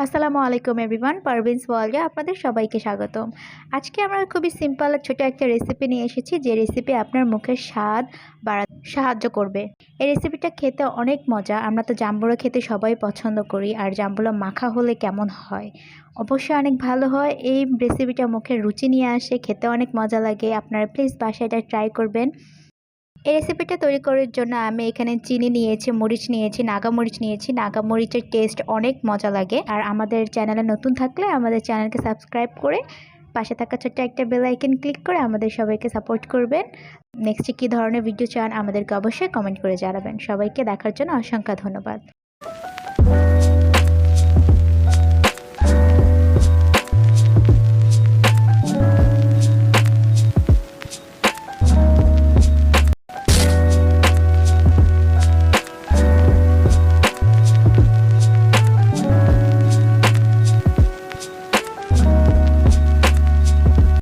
আসসালামু আলাইকুম এভরিওয়ান, পারভিনস ওয়ার্ল্ডে আপনাদের সবাইকে স্বাগতম। আজকে আমরা খুবই সিম্পল আর ছোট একটা রেসিপি নিয়ে এসেছি, যে রেসিপি আপনার মুখের স্বাদ বাড়াতে সাহায্য করবে। এই রেসিপিটা খেতে অনেক মজা। আমরা তো জাম্বুরা খেতে সবাই পছন্দ করি, আর জাম্বুরা মাখা হলে কেমন হয়? অবশ্যই অনেক ভালো হয়। এই রেসিপিটা মুখের রুচি নিয়ে আসে, খেতে অনেক মজা লাগে। আপনারা প্লিজ বাসায় এটা ট্রাই করবেন। এই রেসিপিটা তৈরি করার জন্য আমি এখানে চিনি নিয়েছি, মরিচ নিয়েছি, নাগা মরিচ নিয়েছি। নাগা মরিচের টেস্ট অনেক মজা লাগে। আর আমাদের চ্যানেলে নতুন থাকলে আমাদের চ্যানেলকে সাবস্ক্রাইব করে পাশে থাকা ছোট্ট একটা বেল আইকন ক্লিক করে আমাদের সবাইকে সাপোর্ট করবেন। নেক্সটে কী ধরনের ভিডিও চান আমাদেরকে অবশ্যই কমেন্ট করে জানাবেন। সবাইকে দেখার জন্য অসংখ্য ধন্যবাদ।